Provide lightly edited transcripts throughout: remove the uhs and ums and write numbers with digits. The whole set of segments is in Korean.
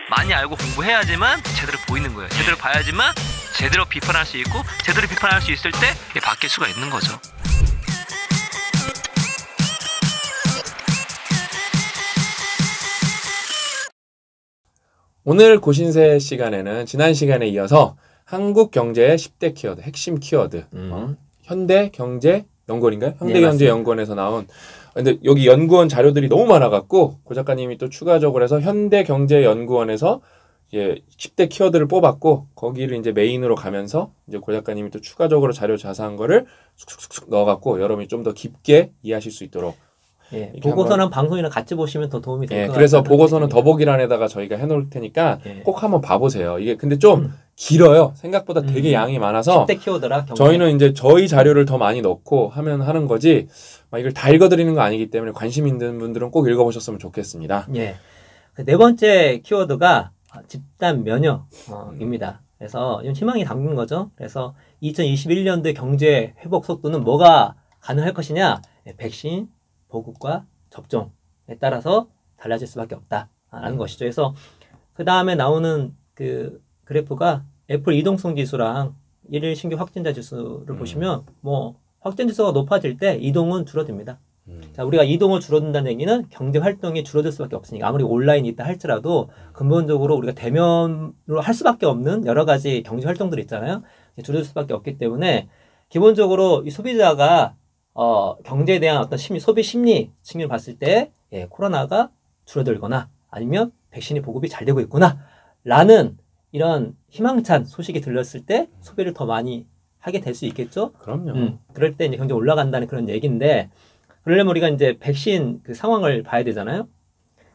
많이 알고 공부해야지만 제대로 보이는 거예요. 제대로 봐야지만 제대로 비판할 수 있고 제대로 비판할 수 있을 때 이게 바뀔 수가 있는 거죠. 오늘 고신세 시간에는 지난 시간에 이어서 한국 경제의 10대 키워드, 핵심 키워드, 현대경제연구원인가요? 현대경제연구원에서 나온, 근데 여기 연구원 자료들이 너무 많아갖고 고 작가님이 또 추가적으로 해서 현대경제연구원에서 이제 10대 키워드를 뽑았고 거기를 이제 메인으로 가면서 이제 고 작가님이 또 추가적으로 자료 자세한 거를 쑥쑥쑥 넣어갖고 여러분이 좀 더 깊게 이해하실 수 있도록. 예, 보고서랑 방송이랑 같이 보시면 더 도움이 될 것 같아요. 그래서 보고서는 더보기란에다가 저희가 해놓을 테니까 꼭 한번 봐보세요. 이게 근데 좀 길어요. 생각보다 되게 양이 많아서 10대 키워드라 저희는 이제 저희 자료를 더 많이 넣고 하면 하는 거지 막 이걸 다 읽어드리는 거 아니기 때문에 관심 있는 분들은 꼭 읽어보셨으면 좋겠습니다. 예. 네 번째 키워드가 집단 면역입니다. 그래서 희망이 담긴 거죠. 그래서 2021년도의 경제 회복 속도는 뭐가 가능할 것이냐? 백신, 보급과 접종에 따라서 달라질 수밖에 없다라는 것이죠. 그래서 그 다음에 나오는 그 그래프가 애플 이동성 지수랑 일일 신규 확진자 지수를 보시면 뭐 확진 지수가 높아질 때 이동은 줄어듭니다. 자, 우리가 이동을 줄어든다는 얘기는 경제 활동이 줄어들 수밖에 없으니까 아무리 온라인이 있다 할지라도 근본적으로 우리가 대면으로 할 수밖에 없는 여러 가지 경제 활동들이 있잖아요. 줄어들 수밖에 없기 때문에 기본적으로 이 소비자가 경제에 대한 어떤 소비 심리 측면을 봤을 때 코로나가 줄어들거나 아니면 백신이 보급이 잘 되고 있구나 라는 이런 희망찬 소식이 들렸을 때 소비를 더 많이 하게 될 수 있겠죠. 그럼요. 그럴 때 이제 경제 올라간다는 그런 얘기인데 그러려면 우리가 이제 백신 그 상황을 봐야 되잖아요.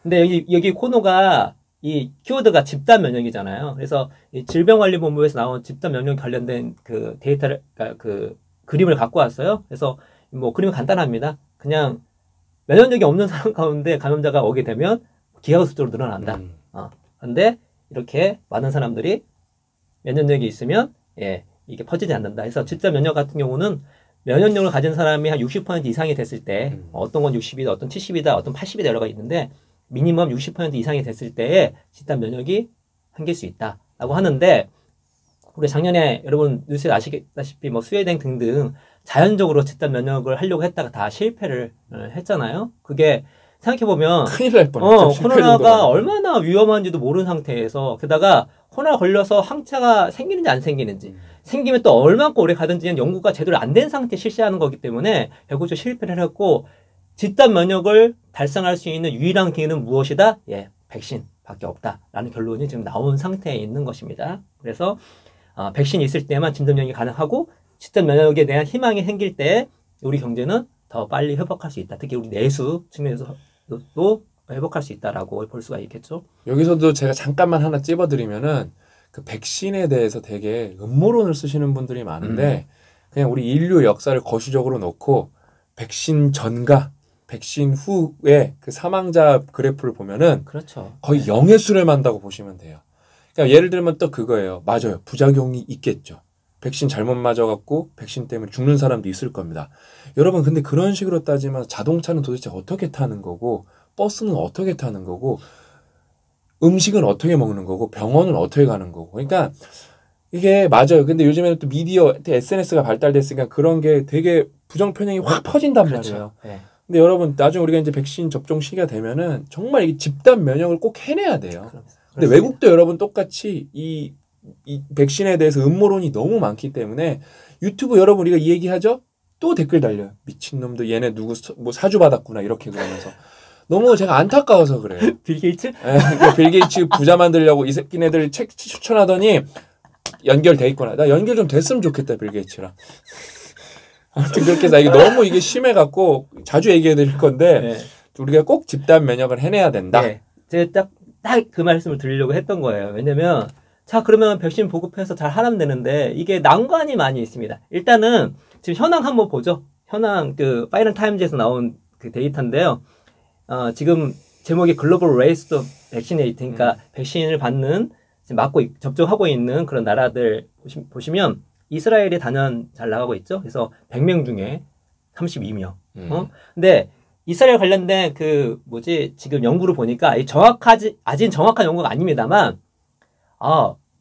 근데 여기 코너가 이 키워드가 집단 면역이잖아요. 그래서 이 질병관리본부에서 나온 집단 면역 관련된 그 데이터를 그 그림을 갖고 왔어요. 그래서 뭐 그림은 간단합니다. 그냥 면역력이 없는 사람 가운데 감염자가 오게 되면 기하급수적으로 늘어난다. 근데 이렇게 많은 사람들이 면역력이 있으면 이게 퍼지지 않는다. 그래서 집단 면역 같은 경우는 면역력을 가진 사람이 한 60% 이상이 됐을 때 어떤 건 60이다, 어떤 70이다, 어떤 80이다 여러 가지 있는데 미니멈 60% 이상이 됐을 때에 집단 면역이 생길 수 있다라고 하는데 우리 작년에 여러분 뉴스에 아시다시피 뭐 스웨덴 등등 자연적으로 집단 면역을 하려고 했다가 다 실패를 했잖아요. 그게 생각해보면 큰일 날 뻔했죠. 코로나가 얼마나 위험한지도 모르는 상태에서 게다가 코로나 걸려서 항체가 생기는지 안 생기는지 생기면 또 얼마큼 오래 가든지는 연구가 제대로 안 된 상태에 실시하는 거기 때문에 결국적으로 실패를 했고 집단 면역을 달성할 수 있는 유일한 기회는 무엇이다? 백신밖에 없다라는 결론이 지금 나온 상태에 있는 것입니다. 그래서 백신이 있을 때만 집단 면역이 가능하고 집단 면역에 대한 희망이 생길 때 우리 경제는 더 빨리 회복할 수 있다. 특히 우리 내수 측면에서도 회복할 수 있다라고 볼 수가 있겠죠. 여기서도 제가 잠깐만 하나 찝어드리면은 그 백신에 대해서 되게 음모론을 쓰시는 분들이 많은데 그냥 우리 인류 역사를 거시적으로 놓고 백신 전과 백신 후에 그 사망자 그래프를 보면은 그렇죠. 거의 0에 수렴한다고 보시면 돼요. 그러니까 예를 들면 또 그거예요. 맞아요. 부작용이 있겠죠. 백신 잘못 맞아갖고 백신 때문에 죽는 사람도 있을 겁니다. 여러분 근데 그런 식으로 따지면 자동차는 도대체 어떻게 타는 거고 버스는 어떻게 타는 거고 음식은 어떻게 먹는 거고 병원은 어떻게 가는 거고 그러니까 이게 맞아요. 근데 요즘에는 또 미디어, SNS가 발달됐으니까 그런 게 되게 부정편향이 확 퍼진단 말이에요. 네. 근데 여러분 나중에 우리가 이제 백신 접종 시기가 되면은 정말 이게 집단 면역을 꼭 해내야 돼요. 근데 외국도 여러분 똑같이 이 백신에 대해서 음모론이 너무 많기 때문에 유튜브 여러분 우리가 이 얘기하죠? 또 댓글 달려요. 미친놈들 얘네 누구 뭐 사주 받았구나 이렇게 그러면서 너무 제가 안타까워서 그래요. 빌 게이츠? 빌 게이츠 부자 만들려고 이 새끼네들 책 추천하더니 연결돼 있구나. 나 연결 좀 됐으면 좋겠다 빌 게이츠랑. 아무튼 그렇게 해서 이게 너무 이게 심해갖고 자주 얘기해 드릴 건데 우리가 꼭 집단 면역을 해내야 된다. 네. 제가 딱 그 말씀을 드리려고 했던 거예요. 왜냐면 자 그러면 백신 보급해서 잘 하면 되는데 이게 난관이 많이 있습니다. 일단은 지금 현황 한번 보죠. 현황 그 파이널 타임즈에서 나온 그 데이터인데요. 지금 제목이 글로벌 레이스 투 백시네이트 그러니까 백신을 받는 접종하고 있는 그런 나라들 보시면 이스라엘이 단연 잘 나가고 있죠. 그래서 100명 중에 32명. 근데 이스라엘 관련된 그 뭐지 지금 연구를 보니까 아직 정확한 연구가 아닙니다만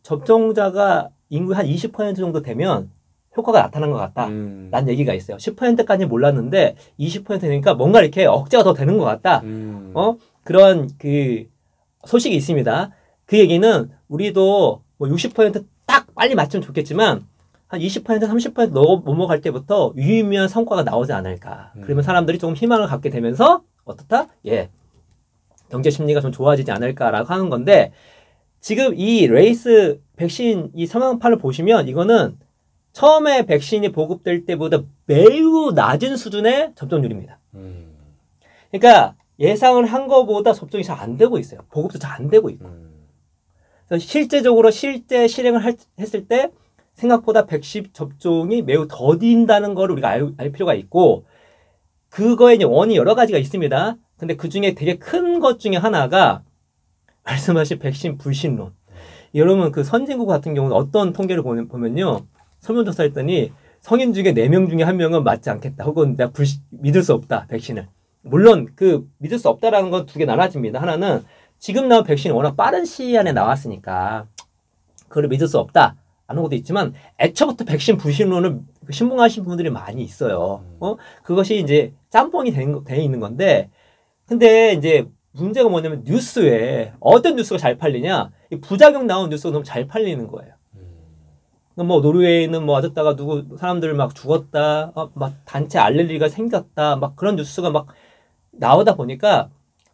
접종자가 인구 한 20% 정도 되면 효과가 나타난 것 같다. 라는 얘기가 있어요. 10%까지 몰랐는데 20% 되니까 뭔가 이렇게 억제가 더 되는 것 같다. 그런 그 소식이 있습니다. 그 얘기는 우리도 뭐 60%딱 빨리 맞추면 좋겠지만 한 20% 30% 넘어갈 때부터 유의미한 성과가 나오지 않을까. 그러면 사람들이 조금 희망을 갖게 되면서 어떻다? 예. 경제 심리가 좀 좋아지지 않을까라고 하는 건데 지금 이 레이스 백신 이 사망파를 보시면 이거는 처음에 백신이 보급될 때보다 매우 낮은 수준의 접종률입니다. 그러니까 예상을 한 것보다 접종이 잘 안 되고 있어요. 보급도 잘 안 되고 있고. 그래서 실제적으로 실제 실행을 했을 때 생각보다 백신 접종이 매우 더딘다는 걸 우리가 알 필요가 있고 그거에 이제 원인이 여러 가지가 있습니다. 근데 그 중에 되게 큰 것 중에 하나가 말씀하신 백신 불신론. 여러분 그 선진국 같은 경우는 어떤 통계를 보면요. 설문조사 했더니 성인 중에 4명 중에 1명은 맞지 않겠다. 혹은 내가 믿을 수 없다. 백신을. 물론 그 믿을 수 없다라는 건 두 개 나눠집니다. 하나는 지금 나온 백신이 워낙 빠른 시일 안에 나왔으니까 그걸 믿을 수 없다. 라는 것도 있지만 애초부터 백신 불신론을 신봉하신 분들이 많이 있어요. 그것이 이제 짬뽕이 돼 있는 건데 근데 이제 문제가 뭐냐면 뉴스에 어떤 뉴스가 잘 팔리냐 이 부작용 나온 뉴스가 너무 잘 팔리는 거예요. 뭐 노르웨이는 뭐 어쩌다가 누구 사람들 막 죽었다, 막 단체 알레르기가 생겼다, 막 그런 뉴스가 막 나오다 보니까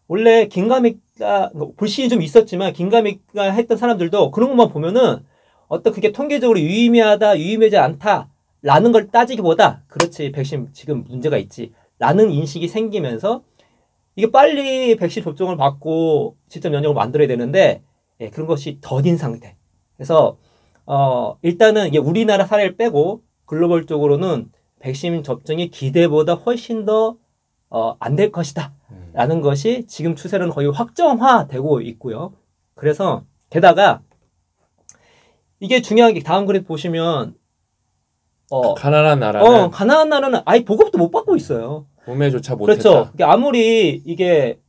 원래 긴가민가 불신이 좀 있었지만 긴가민가 했던 사람들도 그런 것만 보면은 어떤 그게 통계적으로 유의미하다, 유의미하지 않다라는 걸 따지기보다 그렇지 백신 지금 문제가 있지라는 인식이 생기면서 이게 빨리 백신 접종을 받고 직접 면역을 만들어야 되는데 예, 그런 것이 더딘 상태. 그래서 일단은 이게 우리나라 사례를 빼고 글로벌적으로는 백신 접종이 기대보다 훨씬 더 안 될 것이다 라는 것이 지금 추세는 거의 확정화되고 있고요. 그래서 게다가 이게 중요한 게 다음 그래프 보시면 가난한 나라는 가난한 나라는 아예 보급도 못 받고 있어요. 구매조차 못했다. 그렇죠. 아무리 이게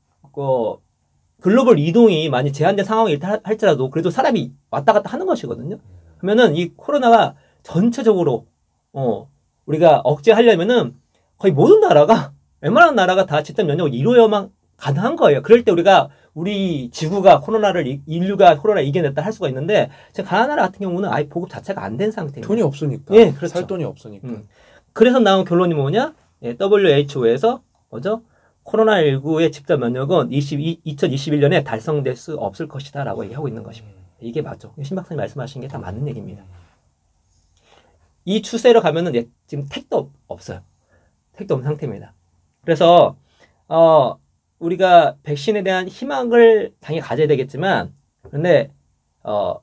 글로벌 이동이 많이 제한된 상황이 할지라도 그래도 사람이 왔다 갔다 하는 것이거든요. 그러면은 이 코로나가 전체적으로 우리가 억제하려면은 거의 모든 나라가 웬만한 나라가 다 집단 면역을 이루어야만 가능한 거예요. 그럴 때 우리 지구가 인류가 코로나 이겨냈다 할 수가 있는데 지금 가난한 나라 같은 경우는 아예 보급 자체가 안 된 상태예요. 돈이 없으니까. 예, 그렇죠. 살 돈이 없으니까. 그래서 나온 결론이 뭐냐? 예, WHO에서 뭐죠? 코로나19의 집단 면역은 2021년에 달성될 수 없을 것이다 라고 얘기하고 있는 것입니다. 이게 맞죠. 신 박사님 말씀하신 게 다 맞는 얘기입니다. 이 추세로 가면은 지금 택도 없어요. 택도 없는 상태입니다. 그래서 우리가 백신에 대한 희망을 당연히 가져야 되겠지만 근데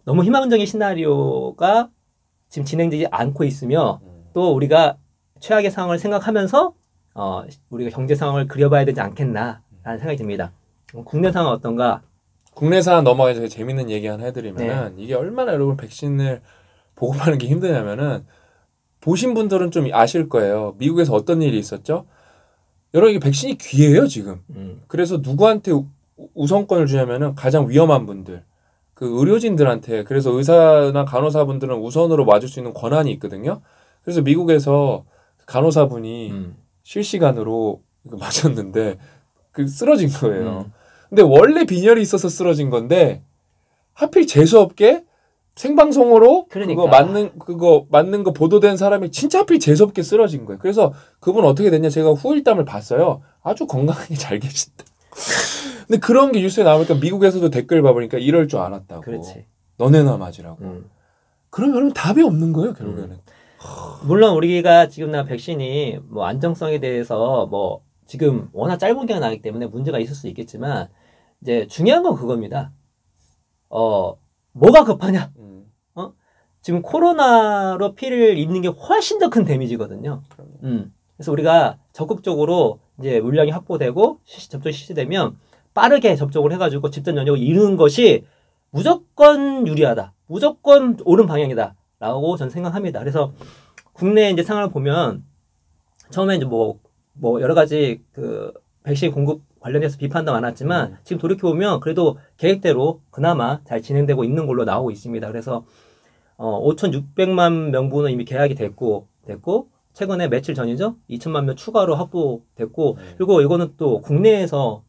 너무 희망적인 시나리오가 지금 진행되지 않고 있으며 또 우리가 최악의 상황을 생각하면서 우리가 경제 상황을 그려봐야 되지 않겠나라는 생각이 듭니다. 국내 상황 어떤가? 국내 상황 넘어가서 재밌는 얘기 하나 해드리면은 이게 얼마나 여러분 백신을 보급하는 게 힘드냐면은 보신 분들은 좀 아실 거예요. 미국에서 어떤 일이 있었죠? 여러분 이게 백신이 귀해요 지금. 그래서 누구한테 우선권을 주냐면은 가장 위험한 분들, 그 의료진들한테. 그래서 의사나 간호사분들은 우선으로 맞을 수 있는 권한이 있거든요. 그래서 미국에서 간호사분이 실시간으로 맞았는데 쓰러진 거예요. 근데 원래 빈혈이 있어서 쓰러진 건데 하필 재수없게 생방송으로 그러니까. 그거 맞는 거 보도된 사람이 진짜 하필 재수없게 쓰러진 거예요. 그래서 그분 어떻게 됐냐 제가 후일담을 봤어요. 아주 건강하게 잘 계신다. 근데 그런 게 뉴스에 나오니까 미국에서도 댓글 봐보니까 이럴 줄 알았다고. 그렇지. 너네나 맞으라고. 그럼 여러분 답이 없는 거예요 결국에는. 물론 우리가 지금 나 백신이 뭐 안정성에 대해서 뭐 지금 워낙 짧은 기간 나기 때문에 문제가 있을 수 있겠지만 이제 중요한 건 그겁니다. 뭐가 급하냐? 지금 코로나로 피를 입는 게 훨씬 더 큰 데미지거든요. 그래서 우리가 적극적으로 이제 물량이 확보되고 접종이 실시되면 빠르게 접종을 해가지고 집단 면역을 이루는 것이 무조건 유리하다. 무조건 옳은 방향이다. 라고 저는 생각합니다. 그래서 국내 이제 상황을 보면 처음에 이제 뭐 여러 가지 그 백신 공급 관련해서 비판도 많았지만 지금 돌이켜보면 그래도 계획대로 그나마 잘 진행되고 있는 걸로 나오고 있습니다. 그래서 5,600만 명분은 이미 계약이 됐고 최근에 며칠 전이죠. 2천만 명 추가로 확보됐고 그리고 이거는 또 국내에서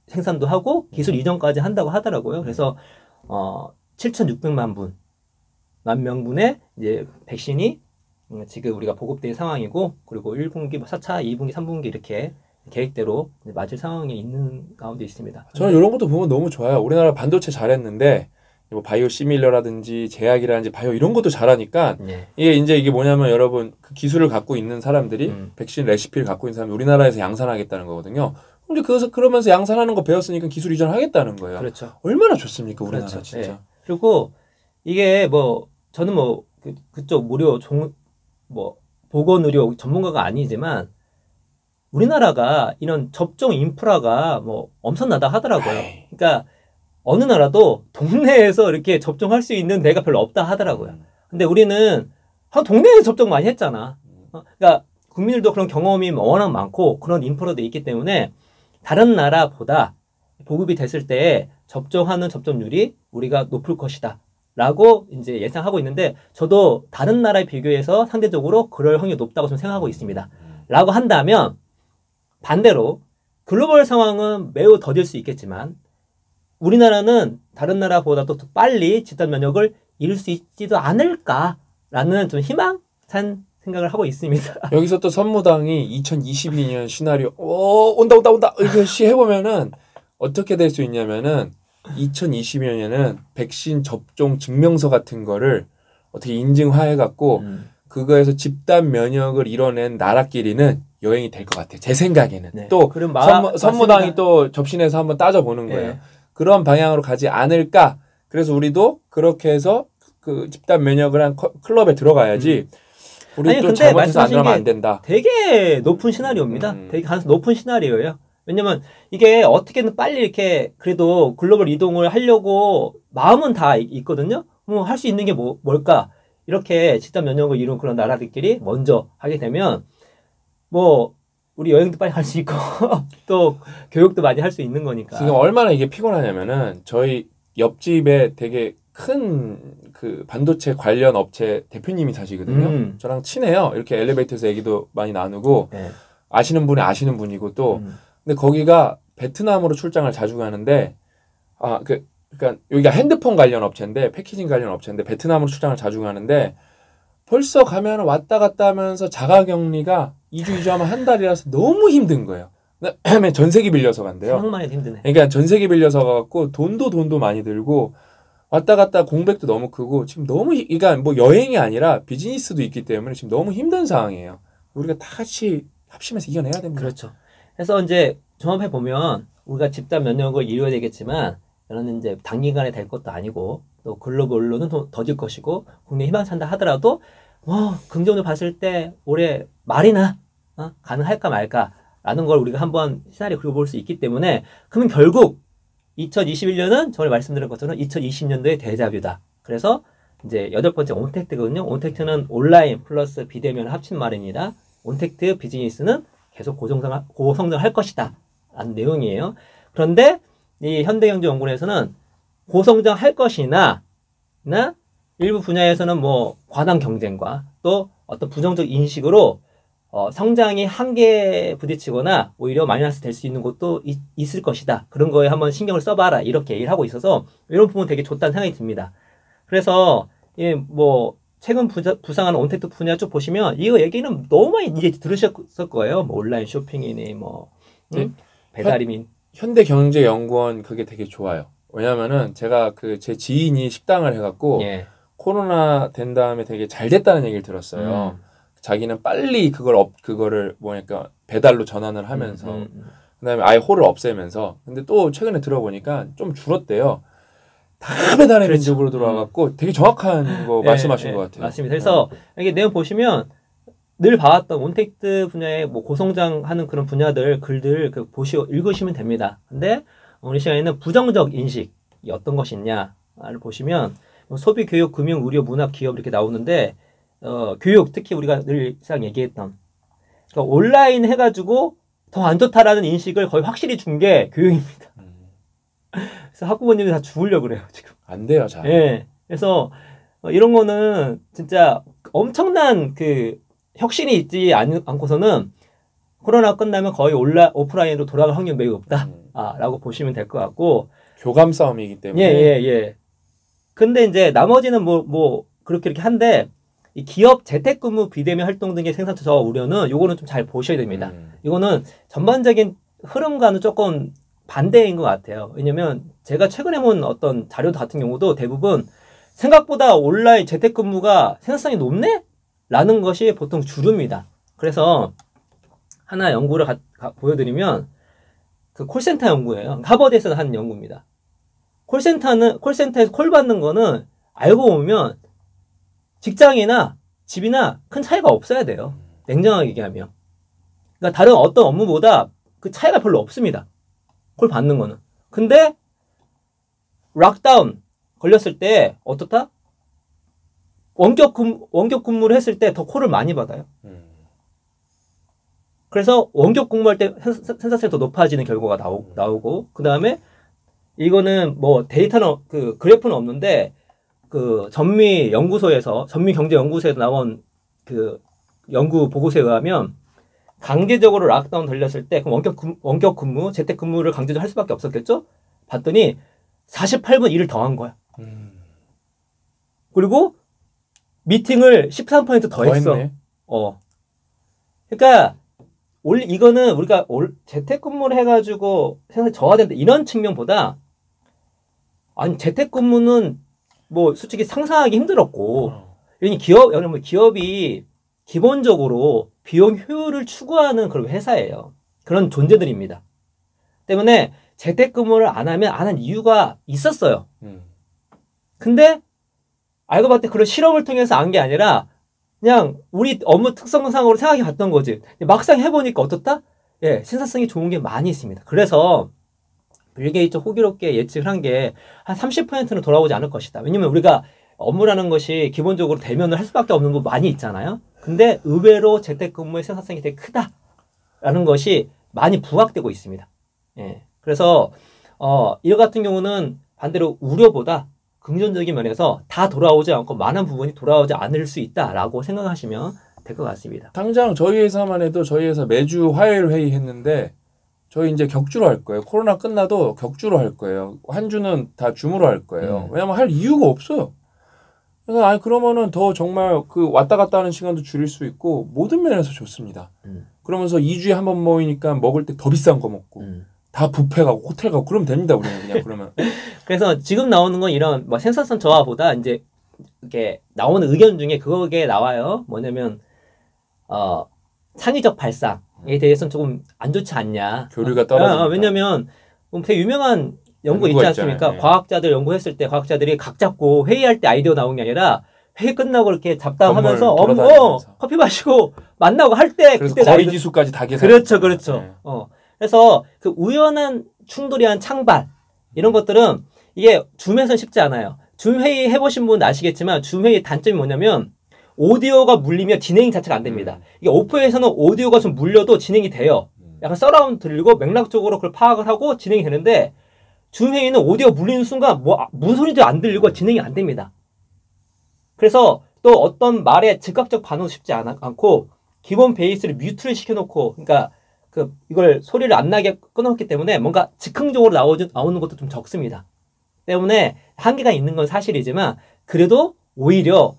생산도 하고 기술 이전까지 한다고 하더라고요. 그래서 7,600만 만 명분의 이제 백신이 지금 우리가 보급된 상황이고 그리고 1분기, 4차, 2분기, 3분기 이렇게 계획대로 맞을 상황에 있는 가운데 있습니다. 저는 이런 것도 보면 너무 좋아요. 우리나라 반도체 잘했는데 뭐 바이오 시밀러라든지 제약이라든지 바이오 이런 것도 잘하니까 네. 이게 뭐냐면 여러분 그 기술을 갖고 있는 사람들이 백신 레시피를 갖고 있는 사람이 우리나라에서 양산하겠다는 거거든요. 근데 그러면서 양산하는 거 배웠으니까 기술 이전하겠다는 거예요. 그렇죠. 얼마나 좋습니까, 우리나라 그렇죠. 진짜. 네. 그리고 이게 저는 그쪽 무료 보건의료 전문가가 아니지만 우리나라가 이런 접종 인프라가 엄청나다 하더라고요. 그러니까 어느 나라도 동네에서 이렇게 접종할 수 있는 데가 별로 없다 하더라고요. 근데 우리는 동네에서 접종 많이 했잖아. 그러니까 국민들도 그런 경험이 워낙 많고 그런 인프라도 있기 때문에 다른 나라보다 보급이 됐을 때 접종하는 접종률이 우리가 높을 것이다. 라고 이제 예상하고 있는데 저도 다른 나라에 비교해서 상대적으로 그럴 확률이 높다고 좀 생각하고 있습니다. 라고 한다면 반대로 글로벌 상황은 매우 더딜 수 있겠지만 우리나라는 다른 나라보다도 더 빨리 집단 면역을 이룰 수 있지도 않을까라는 좀 희망찬 생각을 하고 있습니다. 여기서 또 선무당이 2022년 시나리오 온다 이렇게 해보면은 어떻게 될 수 있냐면은 2022년에는 백신 접종 증명서 같은 거를 어떻게 인증화해갖고 그거에서 집단 면역을 이뤄낸 나라끼리는 여행이 될 것 같아요. 제 생각에는. 네. 또 선무당이 맞습니다. 또 접신해서 한번 따져보는 거예요. 네. 그런 방향으로 가지 않을까. 그래서 우리도 그렇게 해서 그 집단 면역을 한 클럽에 들어가야지. 우리 또 잘못해서 안 들어가면 안 된다. 되게 높은 시나리오입니다. 되게 가능성 높은 시나리오예요. 왜냐면 이게 어떻게든 빨리 이렇게 그래도 글로벌 이동을 하려고 마음은 다 있거든요. 할 수 있는 게 뭘까? 이렇게 집단 면역을 이룬 그런 나라들끼리 먼저 하게 되면 우리 여행도 빨리 갈 수 있고 또 교육도 많이 할 수 있는 거니까. 지금 얼마나 이게 피곤하냐면은 저희 옆집에 되게 큰 그 반도체 관련 업체 대표님이 사시거든요. 저랑 친해요. 이렇게 엘리베이터에서 얘기도 많이 나누고 네. 아시는 분이 아시는 분이고 또 근데 거기가 베트남으로 출장을 자주 가는데 그러니까 여기가 핸드폰 관련 업체인데 패키징 관련 업체인데 베트남으로 출장을 자주 가는데 벌써 가면 왔다 갔다 하면서 자가격리가 2주 하면 한 달이라서 너무 힘든 거예요. 그다음에 전세기 빌려서 간대요. 생각만 해도 힘드네. 그러니까 전세기 빌려서 가갖고 돈도 많이 들고 왔다 갔다 공백도 너무 크고 지금 너무 그러니까 여행이 아니라 비즈니스도 있기 때문에 지금 너무 힘든 상황이에요. 우리가 다 같이 합심해서 이겨내야 됩니다. 그렇죠. 그래서 이제 종합해 보면 우리가 집단 면역을 이루어야 되겠지만 이런 이제 단기간에 될 것도 아니고 또 글로벌로는 더딜 것이고 국내 희망찬다 하더라도 긍정적으로 봤을 때 올해 말이나 가능할까 말까라는 걸 우리가 한번 시나리오 그려볼 수 있기 때문에 그러면 결국 2021년은 전에 말씀드린 것처럼 2020년도의 데자뷰다. 그래서 이제 8번째 온택트거든요. 온택트는 온라인 플러스 비대면 합친 말입니다. 온택트 비즈니스는 계속 고성장할 것이다. 라는 내용이에요. 그런데 이 현대경제연구원에서는 고성장할 것이나 일부 분야에서는 과당 경쟁과 또 어떤 부정적 인식으로 성장이 한계에 부딪히거나 오히려 마이너스 될 수 있는 것도 있을 것이다. 그런 거에 한번 신경을 써봐라. 이렇게 얘기를 하고 있어서 이런 부분 되게 좋다는 생각이 듭니다. 그래서 최근 부상하는 온택트 분야 쭉 보시면 이거 얘기는 너무 많이 이제 들으셨을 거예요. 온라인 쇼핑이니 배달이니. 현대경제연구원 그게 되게 좋아요. 왜냐면은 제가 제 지인이 식당을 해갖고 코로나 된 다음에 되게 잘 됐다는 얘기를 들었어요. 자기는 빨리 그거를 배달로 전환을 하면서 그다음에 아예 홀을 없애면서 근데 또 최근에 들어보니까 좀 줄었대요. 다 배달의 민족으로 들어와갖고 되게 정확한 거 말씀하신 것 같아요. 맞습니다. 그래서 이게 내용 보시면 늘 봐왔던 온택트 분야의 고성장하는 그런 분야들 글들 읽으시면 됩니다. 근데 오늘 시간에는 부정적 인식이 어떤 것이 있냐를 보시면 소비, 교육, 금융, 의료, 문학, 기업 이렇게 나오는데 교육 특히 우리가 늘상 얘기했던 그러니까 온라인 해가지고 더 안 좋다라는 인식을 거의 확실히 준 게 교육입니다. 그래서 학부모님이 다 죽으려고 그래요, 지금. 안 돼요, 잘. 예. 그래서 이런 거는 진짜 엄청난 그 혁신이 있지 않고서는 코로나 끝나면 거의 오프라인으로 돌아갈 확률이 매우 높다. 라고 보시면 될 것 같고. 교감 싸움이기 때문에. 예. 근데 이제 나머지는 그렇게 이렇게 한데, 이 기업 재택근무 비대면 활동 등의 생산처 저 우려는 요거는 좀 잘 보셔야 됩니다. 이거는 전반적인 흐름과는 조금 반대인 것 같아요. 왜냐면 제가 최근에 본 어떤 자료 같은 경우도 대부분 생각보다 온라인 재택근무가 생산성이 높네? 라는 것이 보통 주류입니다. 그래서 하나 연구를 보여드리면 그 콜센터 연구예요. 하버드에서 한 연구입니다. 콜센터에서 콜 받는 거는 알고 보면 직장이나 집이나 큰 차이가 없어야 돼요. 냉정하게 얘기하면. 그러니까 다른 어떤 업무보다 그 차이가 별로 없습니다. 콜 받는 거는. 근데 락다운 걸렸을 때 어떻다? 원격 근무를 했을 때 더 콜을 많이 받아요. 그래서 원격 근무할 때 생산성이 더 높아지는 결과가 나오고 그 다음에 이거는 뭐 데이터는 그 그래프는 없는데 그 전미경제연구소에서 나온 그 연구 보고서에 의하면 강제적으로 락다운 걸렸을 때 그럼 원격 근무, 재택 근무를 강제적으로 할 수밖에 없었겠죠? 봤더니 48분 일을 더 한 거야. 그리고 미팅을 13% 더 했어. 했네. 그러니까 이거는 우리가 재택근무를 해가지고 생산이 저하된다 이런 측면보다 아니 재택근무는 뭐 솔직히 상상하기 힘들었고 여러분 기업이 기본적으로 비용 효율을 추구하는 그런 회사예요. 그런 존재들입니다. 때문에 재택근무를 안 한 이유가 있었어요. 근데 알고 봤더니 그런 실험을 통해서 안 게 아니라 그냥 우리 업무 특성상으로 생각해 봤던 거지. 막상 해보니까 어떻다? 예, 생산성이 좋은 게 많이 있습니다. 그래서 빌 게이츠 호기롭게 예측을 한 게 한 30%는 돌아오지 않을 것이다. 왜냐면 우리가 업무라는 것이 기본적으로 대면을 할 수밖에 없는 부분 많이 있잖아요. 근데 의외로 재택근무의 생산성이 되게 크다라는 것이 많이 부각되고 있습니다. 예, 그래서 이거 같은 경우는 반대로 우려보다 긍정적인 면에서 다 돌아오지 않고 많은 부분이 돌아오지 않을 수 있다라고 생각하시면 될 것 같습니다. 당장 저희 회사만 해도 저희 회사 매주 화요일 회의 했는데 저희 이제 격주로 할 거예요. 코로나 끝나도 격주로 할 거예요. 한 주는 다 줌으로 할 거예요. 왜냐면 할 이유가 없어요. 그래서 그러면은 더 정말 그 왔다 갔다 하는 시간도 줄일 수 있고 모든 면에서 좋습니다. 그러면서 2주에 한 번 모이니까 먹을 때 더 비싼 거 먹고 다 뷔페 가고 호텔 가고 그러면 됩니다. 우리는 그냥 그러면. 그래서 지금 나오는 건 이런 뭐 생산성 저하보다 이제 이렇게 나오는 의견 중에 그거게 나와요. 뭐냐면 창의적 발상에 대해서는 조금 안 좋지 않냐. 교류가 떨어지니까. 왜냐면 되게 유명한 연구 있지 않습니까? 네. 과학자들 연구했을 때 과학자들이 각 잡고 회의할 때 아이디어 나온 게 아니라 회의 끝나고 이렇게 잡담하면서 커피 마시고 만나고 할 때 그래서 그때 거리 지수까지 다 계산. 그렇죠. 네. 그래서 그 우연한 충돌이한 창발 이런 것들은 이게 줌에서는 쉽지 않아요. 줌 회의 해보신 분 아시겠지만 줌 회의 단점이 뭐냐면 오디오가 물리면 진행 자체가 안 됩니다. 이게 오프에서는 오디오가 좀 물려도 진행이 돼요. 약간 서라운드 들리고 맥락적으로 그걸 파악을 하고 진행이 되는데 줌 회의는 오디오 물리는 순간 무슨 소리도 안 들리고 진행이 안 됩니다. 그래서 또 어떤 말에 즉각적 반응도 쉽지 않고 기본 베이스를 뮤트를 시켜놓고 그러니까 이걸 소리를 안 나게 끊어놓기 때문에 뭔가 즉흥적으로 나오는 것도 좀 적습니다. 때문에 한계가 있는 건 사실이지만 그래도 오히려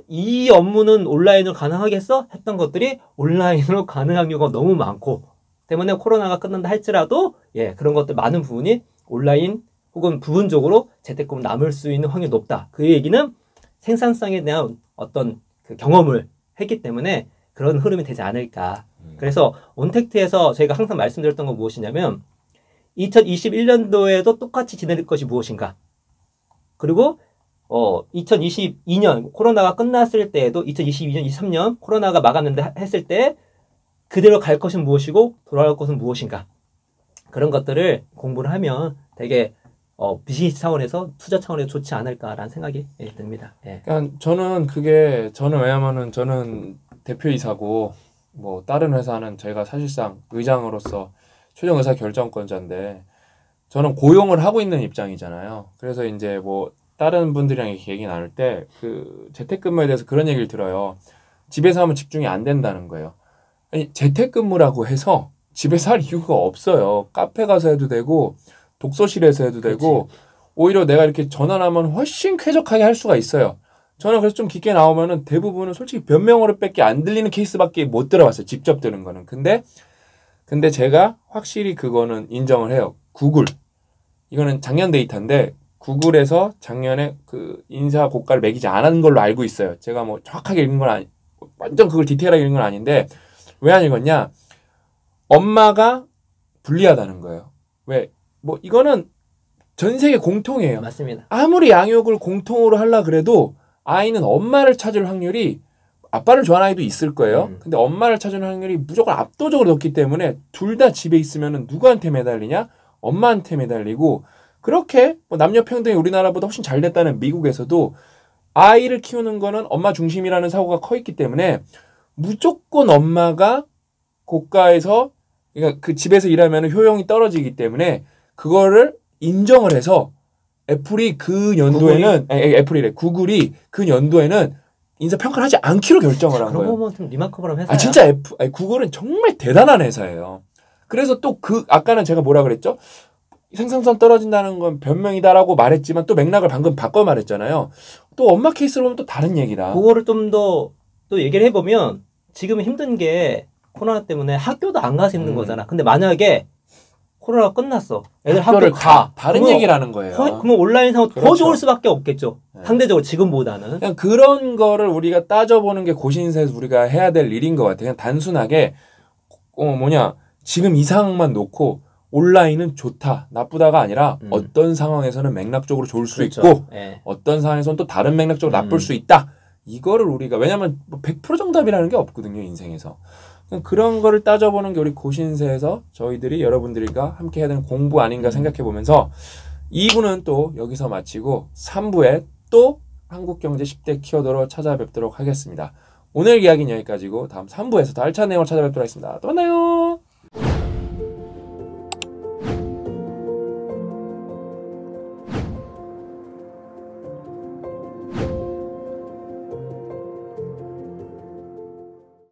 이 업무는 온라인으로 가능하겠어? 했던 것들이 온라인으로 가능한 경우가 너무 많고 때문에 코로나가 끝난다 할지라도 그런 것들 많은 부분이 온라인 혹은 부분적으로 재택근무 남을 수 있는 확률이 높다. 그 얘기는 생산성에 대한 어떤 그 경험을 했기 때문에 그런 흐름이 되지 않을까. 그래서 온택트에서 저희가 항상 말씀드렸던 건 무엇이냐면 2021년도에도 똑같이 지낼 것이 무엇인가. 그리고 2022년 코로나가 끝났을 때에도 2022년, 23년 코로나가 막았는데 했을 때 그대로 갈 것은 무엇이고 돌아갈 것은 무엇인가. 그런 것들을 공부를 하면 되게 비즈니스 차원에서 투자 차원에서 좋지 않을까라는 생각이 듭니다. 예. 그러니까 저는 왜냐면은 저는 대표이사고 뭐 다른 회사는 제가 사실상 의장으로서 최종 의사 결정권자인데 저는 고용을 하고 있는 입장이잖아요. 그래서 이제 뭐 다른 분들이랑 이렇게 얘기 나눌 때 그 재택근무에 대해서 그런 얘기를 들어요. 집에서 하면 집중이 안 된다는 거예요. 아니 재택근무라고 해서 집에서 할 이유가 없어요. 카페 가서 해도 되고 독서실에서 해도 되고 오히려 내가 이렇게 전환하면 훨씬 쾌적하게 할 수가 있어요. 저는 그래서 좀 깊게 나오면은 대부분은 솔직히 변명으로밖에 안 들리는 케이스밖에 못 들어봤어요. 직접 들은 거는. 근데 제가 확실히 그거는 인정을 해요. 구글. 이거는 작년 데이터인데 구글에서 작년에 그 인사 고가를 매기지 않은 걸로 알고 있어요. 제가 뭐 정확하게 읽은 건 완전 그걸 디테일하게 읽은 건 아닌데 왜 안 읽었냐? 엄마가 불리하다는 거예요. 왜? 뭐 이거는 전 세계 공통이에요. 맞습니다. 아무리 양육을 공통으로 하려 그래도 아이는 엄마를 찾을 확률이 아빠를 좋아하는 아이도 있을 거예요. 근데 엄마를 찾을 확률이 무조건 압도적으로 높기 때문에 둘 다 집에 있으면 누구한테 매달리냐? 엄마한테 매달리고 그렇게 뭐 남녀 평등이 우리나라보다 훨씬 잘 됐다는 미국에서도 아이를 키우는 거는 엄마 중심이라는 사고가 커 있기 때문에 무조건 엄마가 고가에서 그러니까 그 집에서 일하면 효용이 떨어지기 때문에 그거를 인정을 해서 애플이 그 연도에는 구글이 그 연도에는 인사 평가를 하지 않기로 결정을 한 그런 거예요. 거면 좀 리마커블한 회사야. 아 진짜 구글은 정말 대단한 회사예요. 그래서 또 그 아까는 제가 뭐라 그랬죠? 생산성 떨어진다는 건 변명이다라고 말했지만 또 맥락을 방금 바꿔 말했잖아요. 또 엄마 케이스로 보면 또 다른 얘기다. 그거를 좀 더 또 얘기를 해보면 지금 힘든 게 코로나 때문에 학교도 안 가서 힘든 거잖아. 근데 만약에 코로나가 끝났어. 애들 학교를 가. 다른 그러면 얘기라는 거예요. 그러면 온라인상으로 더 그렇죠. 좋을 수밖에 없겠죠. 네. 상대적으로 지금보다는. 그냥 그런 거를 우리가 따져보는 게 고신세에서 우리가 해야 될 일인 것 같아요. 그냥 단순하게 지금 이 상황만 놓고 온라인은 좋다, 나쁘다가 아니라 어떤 상황에서는 맥락적으로 좋을 수 그렇죠. 있고 네. 어떤 상황에서는 또 다른 맥락적으로 나쁠 수 있다. 이거를 우리가 왜냐하면 100% 정답이라는 게 없거든요. 인생에서. 그런 거를 따져보는 게 우리 고신세에서 저희들이 여러분들과 함께 해야 되는 공부 아닌가 생각해 보면서 2부는 또 여기서 마치고 3부에 또 한국경제 10대 키워드로 찾아뵙도록 하겠습니다. 오늘 이야기는 여기까지고 다음 3부에서 더 알찬 내용을 찾아뵙도록 하겠습니다. 또 만나요.